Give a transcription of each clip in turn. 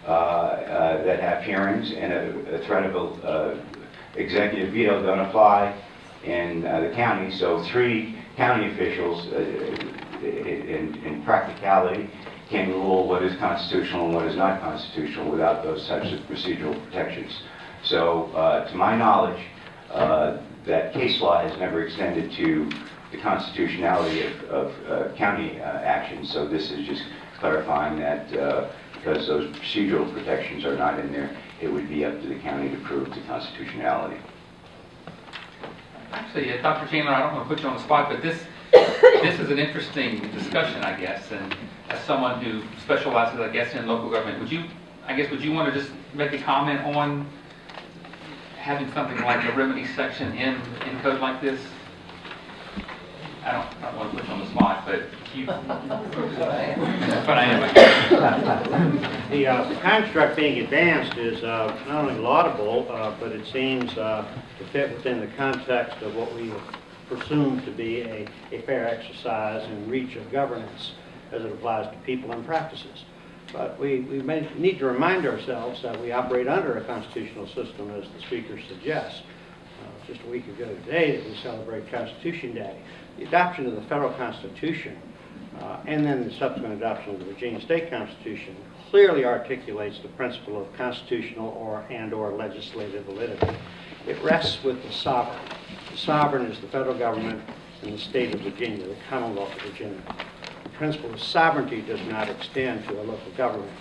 that have hearings, and a threat of executive veto don't apply in the county. So 3 county officials, in practicality, can rule what is constitutional and what is not constitutional without those types of procedural protections. So, to my knowledge, that case law has never extended to the constitutionality of county action. So this is just clarifying that because those procedural protections are not in there, it would be up to the county to prove the constitutionality. Actually, Dr. Chandler, I don't want to put you on the spot, but this is an interesting discussion, I guess. And as someone who specializes, I guess, in local government, would you want to just make a comment on having something like a remedy section in code like this? I don't want to put you on the spot, but you. But anyway. The construct being advanced is not only laudable, but it seems to fit within the context of what we presume to be a fair exercise and reach of governance as it applies to people and practices. But we need to remind ourselves that we operate under a constitutional system, as the speaker suggests. Just a week ago today that we celebrate Constitution Day. The adoption of the federal Constitution and then the subsequent adoption of the Virginia State Constitution clearly articulates the principle of constitutional and/or legislative validity. It rests with the sovereign. The sovereign is the federal government in the state of Virginia, the Commonwealth of Virginia. The principle of sovereignty does not extend to a local government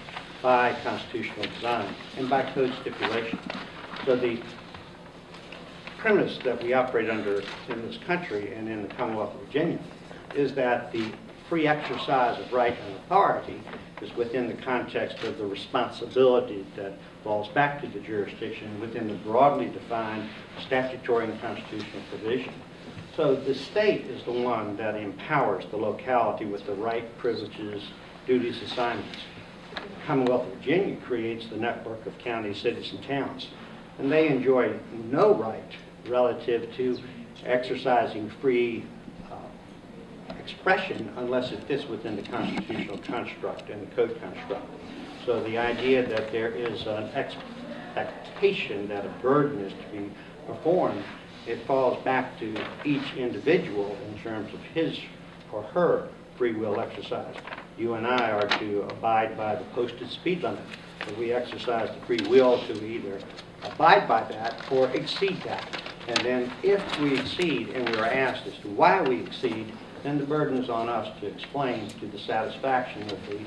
by constitutional design and by code stipulation. So the premise that we operate under in this country and in the Commonwealth of Virginia is that the free exercise of right and authority is within the context of the responsibility that falls back to the jurisdiction within the broadly defined statutory and constitutional provision. So the state is the one that empowers the locality with the right, privileges, duties, assignments. The Commonwealth of Virginia creates the network of counties, cities, and towns, and they enjoy no right relative to exercising free expression unless it fits within the constitutional construct and the code construct. So the idea that there is an expectation that a burden is to be performed, it falls back to each individual in terms of his or her free will exercise. You and I are to abide by the posted speed limit, but we exercise the free will to either abide by that or exceed that. And then if we exceed and we are asked as to why we exceed, then the burden is on us to explain to the satisfaction of the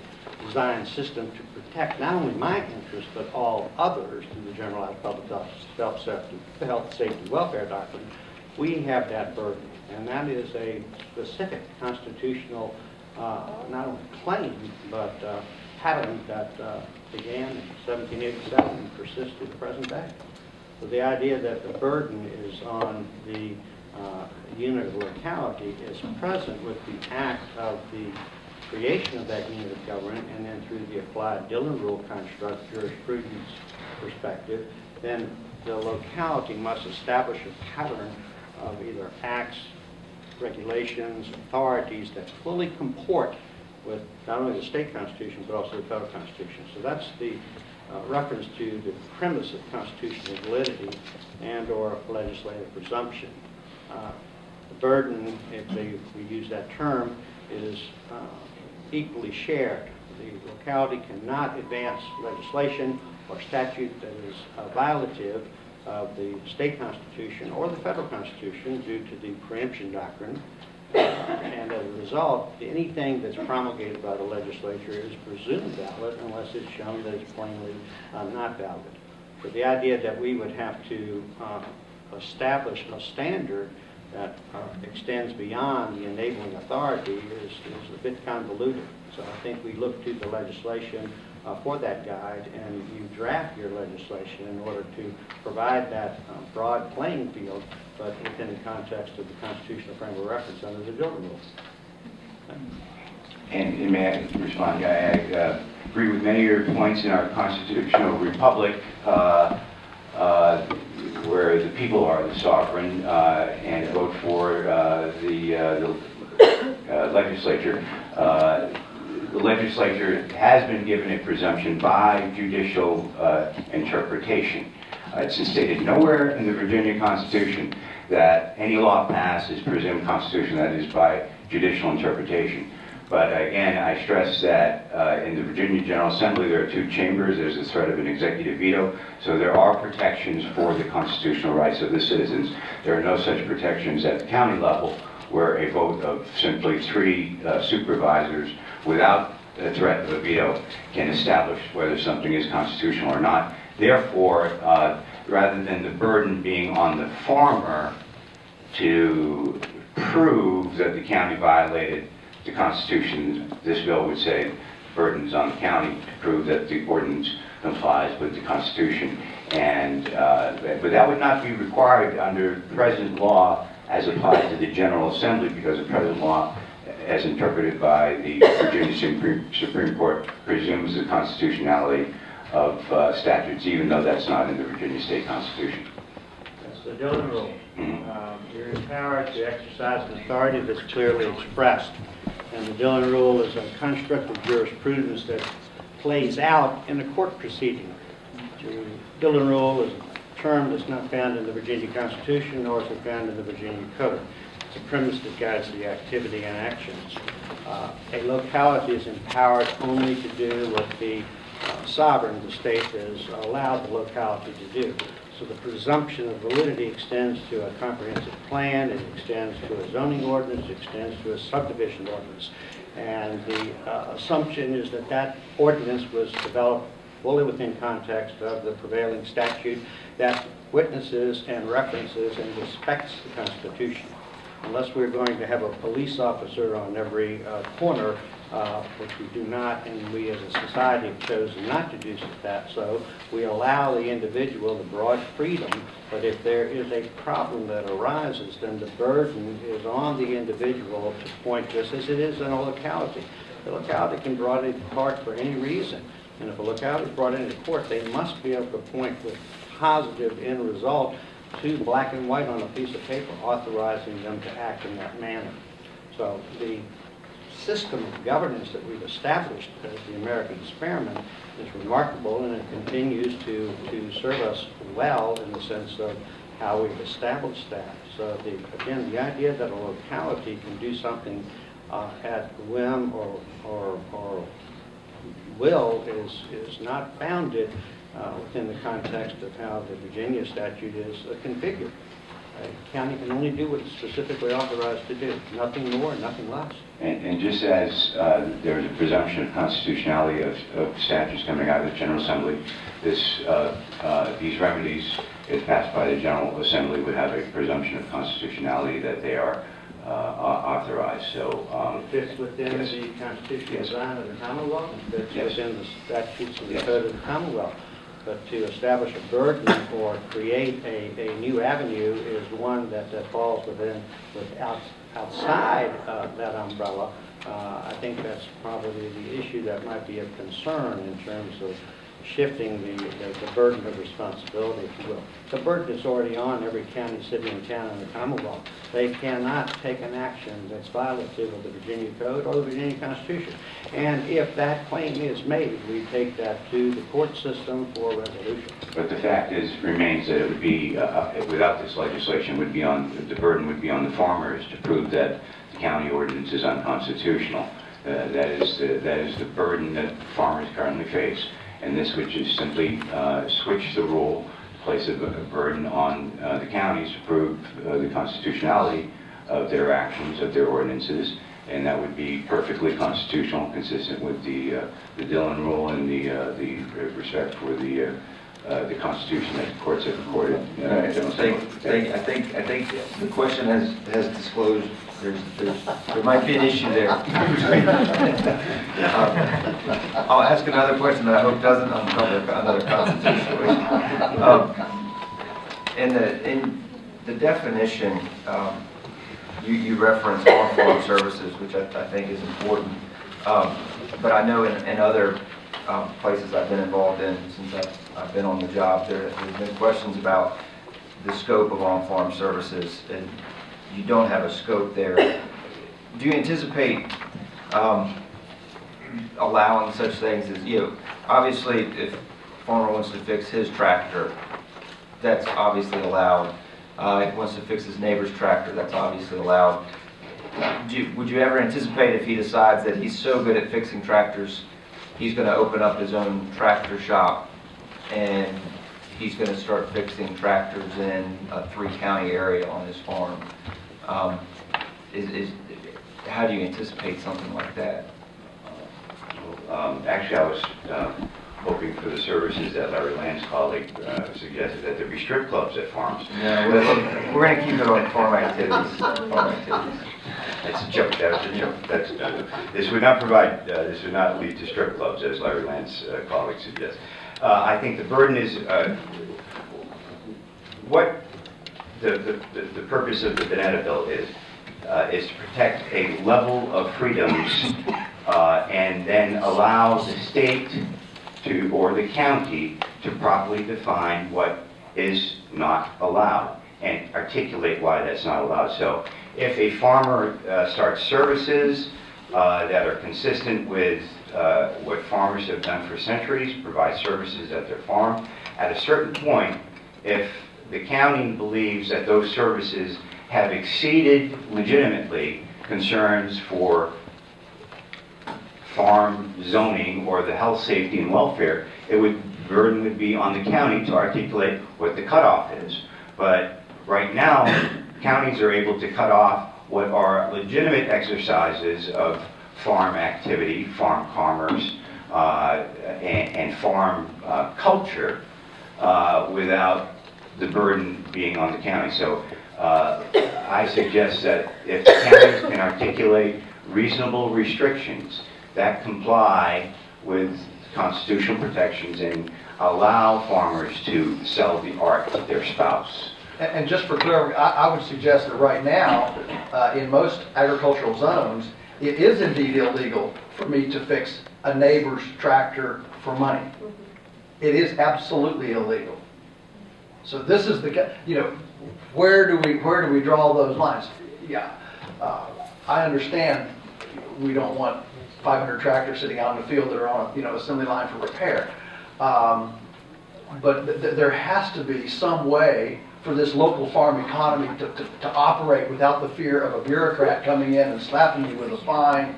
design system to protect not only my interests but all others through the generalized public health, safety, welfare doctrine. We have that burden, and that is a specific constitutional not only claim but pattern that began in 1787 and persists to the present day. So the idea that the burden is on the unit of locality is present with the act of the creation of that unit of government, and then through the applied Dillon rule construct, jurisprudence perspective, then the locality must establish a pattern of either acts, regulations, authorities that fully comport with not only the state constitution but also the federal constitution. So that's the reference to the premise of constitutional validity and or legislative presumption. The burden, if we use that term, is equally shared. The locality cannot advance legislation or statute that is violative of the state constitution or the federal constitution due to the preemption doctrine. And as a result, anything that's promulgated by the legislature is presumed valid unless it's shown that it's plainly not valid. So the idea that we would have to establish a standard that extends beyond the enabling authority is a bit convoluted. So I think we look to the legislation for that guide, and you draft your legislation in order to provide that broad playing field, but within the context of the constitutional frame of reference under the Dillon rules. And may I respond? I agree with many of your points in our constitutional republic, where the people are the sovereign and vote for the legislature. the legislature has been given a presumption by judicial interpretation. It's stated nowhere in the Virginia Constitution that any law passed is presumed constitutional, that is by judicial interpretation. But again, I stress that in the Virginia General Assembly there are two chambers. There's the threat of an executive veto, so there are protections for the constitutional rights of the citizens. There are no such protections at the county level, where a vote of simply 3 supervisors without the threat of a veto can establish whether something is constitutional or not. Therefore, rather than the burden being on the farmer to prove that the county violated the Constitution, this bill would say the burden is on the county to prove that the ordinance complies with the Constitution. And but that would not be required under present law as applied to the General Assembly, because the present law, as interpreted by the Virginia Supreme Court, presumes the constitutionality of statutes, even though that's not in the Virginia State Constitution. That's the Dillon Rule. You're empowered to exercise an authority that's clearly expressed. And the Dillon Rule is a construct of jurisprudence that plays out in a court proceeding. The Dillon Rule is a term that's not found in the Virginia Constitution, nor is it found in the Virginia Code. It's a premise that guides the activity and actions. A locality is empowered only to do what the sovereign, the state, has allowed the locality to do. So the presumption of validity extends to a comprehensive plan, it extends to a zoning ordinance, it extends to a subdivision ordinance. And the assumption is that that ordinance was developed fully within context of the prevailing statute that witnesses and references and respects the Constitution. Unless we're going to have a police officer on every corner, which we do not, and we as a society have chosen not to do that. So we allow the individual the broad freedom, but if there is a problem that arises, then the burden is on the individual to point, just as it is in a locality. The locality can be brought into court for any reason, and if a locality is brought into court, they must be able to point with positive end result to black and white on a piece of paper, authorizing them to act in that manner. So the system of governance that we've established as the American experiment is remarkable, and it continues to serve us well in the sense of how we've established that. So again, the idea that a locality can do something at whim or will is not founded within the context of how the Virginia statute is configured. A county can only do what it's specifically authorized to do, nothing more, nothing less. And just as there is a presumption of constitutionality of statutes coming out of the General Assembly, these remedies, if passed by the General Assembly, would have a presumption of constitutionality that they are authorized. So it fits within yes. the constitutional Yes. design of the Commonwealth, it fits Yes. within the statutes of the Yes. Code of the Commonwealth. But to establish a burden or create a new avenue is one that falls outside that umbrella. I think that's probably the issue that might be of concern in terms of shifting the burden of responsibility, if you will. The burden is already on every county, city, and town in the Commonwealth. They cannot take an action that's violative of the Virginia Code or the Virginia Constitution. And if that claim is made, we take that to the court system for resolution. but the fact remains that it would be, without this legislation, the burden would be on the farmers to prove that the county ordinance is unconstitutional. That is the burden that farmers currently face. And this would just simply switch the rule, place a burden on the counties to prove the constitutionality of their actions, of their ordinances, and that would be perfectly constitutional, consistent with the Dillon Rule and the respect for the Constitution that the courts have recorded. I think the question has disclosed there might be an issue there. I'll ask another question that I hope doesn't uncover another constitutional issue. In the definition, you reference on-farm services, which I think is important. But I know in other places I've been involved in since I've been on the job, there's been questions about the scope of on-farm services, and you don't have a scope there. Do you anticipate allowing such things as, obviously if a farmer wants to fix his tractor, that's obviously allowed. If he wants to fix his neighbor's tractor, that's obviously allowed. Would you ever anticipate if he decides that he's so good at fixing tractors, he's going to open up his own tractor shop and he's going to start fixing tractors in a 3-county area on his farm? How do you anticipate something like that? Actually, I was hoping for the services that Larry Land's colleague suggested, that there be strip clubs at farms. No, we're going to keep it on farm activities. That's a joke. That was a joke. This would not provide. This would not lead to strip clubs, as Larry Land's colleague suggests. I think the burden is what the purpose of the Bonetta bill is to protect a level of freedoms and then allow the state or the county to properly define what is not allowed and articulate why that's not allowed. So if a farmer starts services that are consistent with what farmers have done for centuries, provide services at their farm, at a certain point, if the county believes that those services have exceeded legitimately concerns for farm zoning or the health, safety, and welfare, burden would be on the county to articulate what the cutoff is. But right now, counties are able to cut off what are legitimate exercises of farm activity, farm commerce, and farm culture without the burden being on the county. So I suggest that if the counties can articulate reasonable restrictions that comply with constitutional protections and allow farmers to sell the art to their spouse. And just for clarity, I would suggest that right now, in most agricultural zones, it is indeed illegal for me to fix a neighbor's tractor for money. It is absolutely illegal. So this is the, where do we draw those lines? Yeah, I understand we don't want 500 tractors sitting out in the field that are on assembly line for repair. But there has to be some way for this local farm economy to operate without the fear of a bureaucrat coming in and slapping you with a fine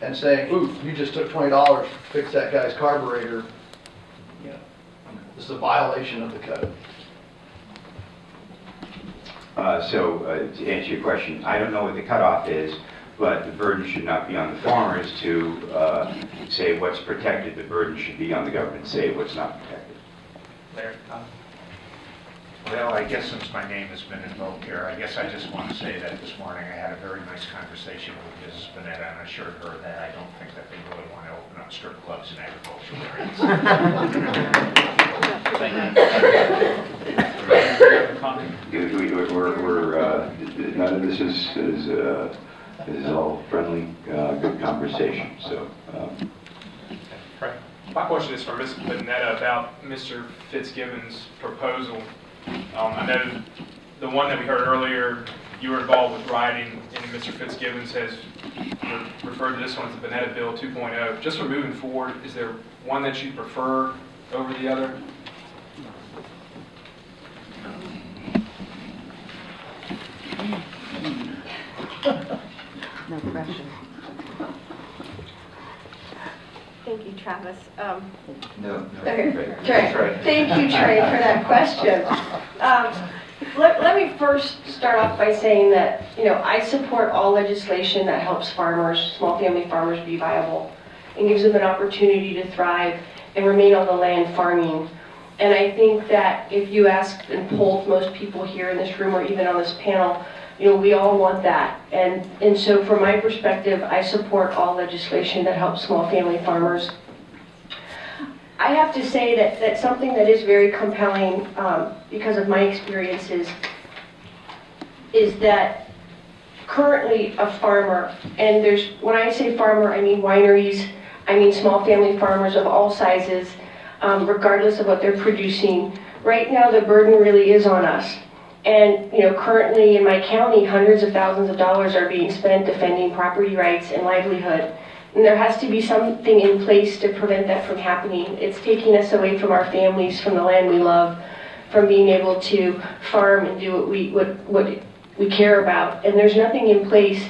and saying, ooh, you just took $20 to fix that guy's carburetor. This is a violation of the code. To answer your question, I don't know what the cutoff is, but the burden should not be on the farmers to say what's protected. The burden should be on the government to say what's not protected. Larry? Well, I guess since my name has been invoked here, I guess I just want to say that this morning I had a very nice conversation with Mrs. Bonetta, and I assured her that I don't think that they really want to open up strip clubs in agricultural None of this is all friendly, good conversation. So. Right. My question is for Ms. Bonetta about Mr. Fitzgibbons' proposal. I know the one that we heard earlier, you were involved with writing, and Mr. Fitzgibbons has referred to this one as the Bonetta Bill 2.0. Just for moving forward, is there one that you prefer over the other? No pressure. Thank you, Travis. No. Okay, Right. Trey. That's right. Thank you, Trey, for that question. Let me first start off by saying that, I support all legislation that helps farmers, small family farmers, be viable and gives them an opportunity to thrive and remain on the land farming. And I think that if you asked and polled most people here in this room or even on this panel, we all want that. And so from my perspective, I support all legislation that helps small family farmers. I have to say that something that is very compelling because of my experiences is that currently a farmer, and when I say farmer, I mean wineries, I mean small family farmers of all sizes, regardless of what they're producing. Right now the burden really is on us. And currently in my county, hundreds of thousands of dollars are being spent defending property rights and livelihood. And there has to be something in place to prevent that from happening. It's taking us away from our families, from the land we love, from being able to farm and do what we care about. And there's nothing in place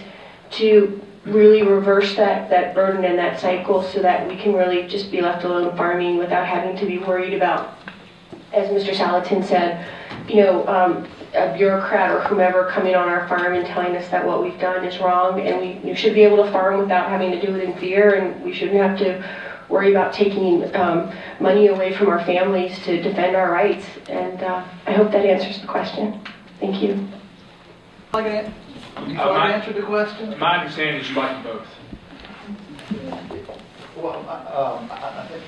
to really reverse that burden and that cycle so that we can really just be left alone farming without having to be worried about, as Mr. Salatin said, a bureaucrat or whomever coming on our farm and telling us that what we've done is wrong, and we should be able to farm without having to do it in fear, and we shouldn't have to worry about taking money away from our families to defend our rights. And I hope that answers the question. Thank you. Before I answer the question? My understanding is you like them both. Well, I think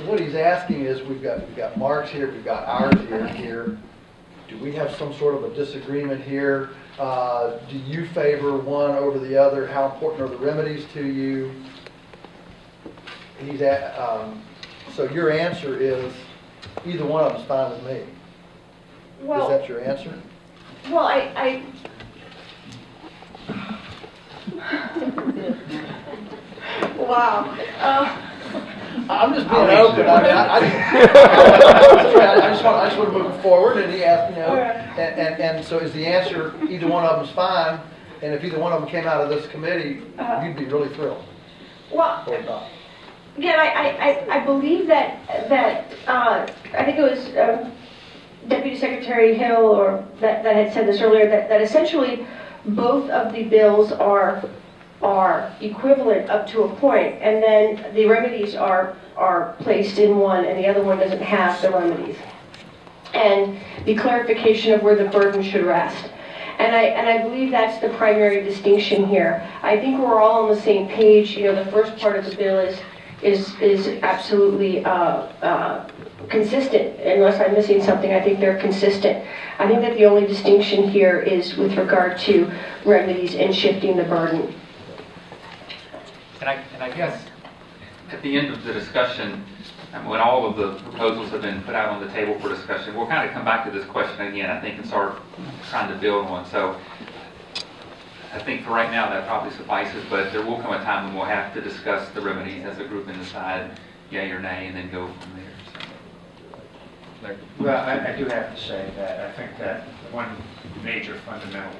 what he's asking is, we've got Mark's here, we've got ours here. Do we have some sort of a disagreement here? Do you favor one over the other? How important are the remedies to you? He's at, so your answer is either one of them is fine with me. Well, Is that your answer? well, I wow. I'm just being open. I mean, I just want to move forward. And he asked, and so is the answer either one of them's fine? And if either one of them came out of this committee, you'd be really thrilled, Well, or not? again, I believe that I think it was Deputy Secretary Hill or that had said this earlier, that essentially both of the bills are equivalent up to a point, and then the remedies are placed in one, and the other one doesn't have the remedies. And the clarification of where the burden should rest. And I believe that's the primary distinction here. I think we're all on the same page. The first part of the bill is absolutely consistent. Unless I'm missing something, I think they're consistent. I think that the only distinction here is with regard to remedies and shifting the burden. And I guess at the end of the discussion, when all of the proposals have been put out on the table for discussion, we'll kind of come back to this question again, I think, and start trying to build one. So I think for right now that probably suffices, but there will come a time when we'll have to discuss the remedies as a group and decide yay or nay, and then go from there. So. Well, I do have to say that I think that one major fundamental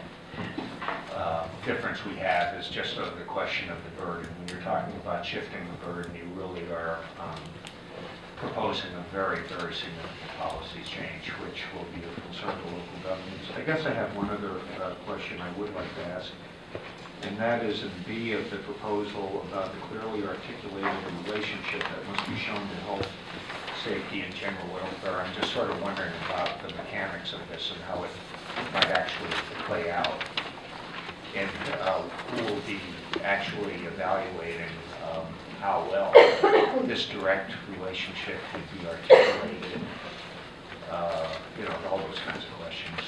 difference we have is just the question of the burden. When you're talking about shifting the burden, you really are proposing a very, very significant policy change, which will be of concern to local governments. I guess I have one other question I would like to ask, and that is in B of the proposal about the clearly articulated relationship that must be shown to health, safety, and general welfare. I'm just sort of wondering about the mechanics of this and how it might actually play out, and who will be actually evaluating how well this direct relationship would be articulated, all those kinds of questions.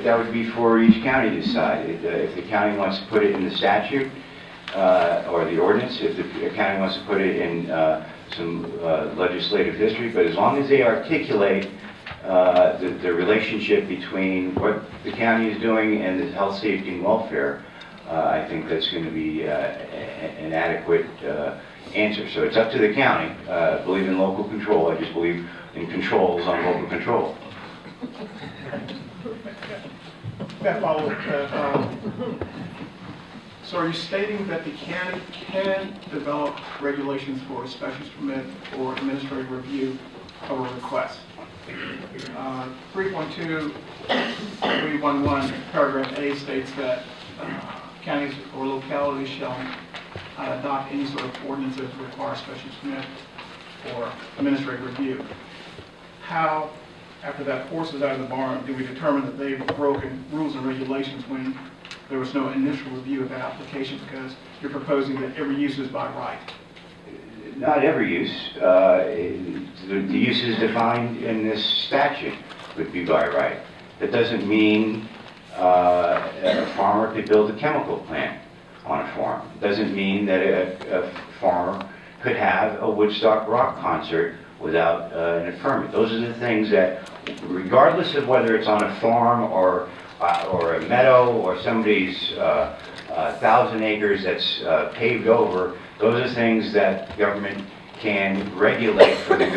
That would be for each county to decide. If the county wants to put it in the statute or the ordinance, if the county wants to put it in some legislative history, but as long as they articulate the relationship between what the county is doing and the health, safety, and welfare, I think that's going to be an adequate answer. So it's up to the county. Believe in local control. I just believe in controls on local control. That follow-up. So are you stating that the county can develop regulations for a special permit or administrative review of a request? 3.2.311 paragraph A states that counties or localities shall adopt any sort of ordinances that require special permit or administrative review. How, after that horse is out of the barn, do we determine that they've broken rules and regulations when there was no initial review of that application, because you're proposing that every use is by right? Not every use. The uses defined in this statute would be by right. That doesn't mean a farmer could build a chemical plant on a farm. It doesn't mean that a farmer could have a Woodstock rock concert without a permit. Those are the things that, regardless of whether it's on a farm or a meadow or somebody's 1,000 acres that's paved over, those are things that government can regulate for the good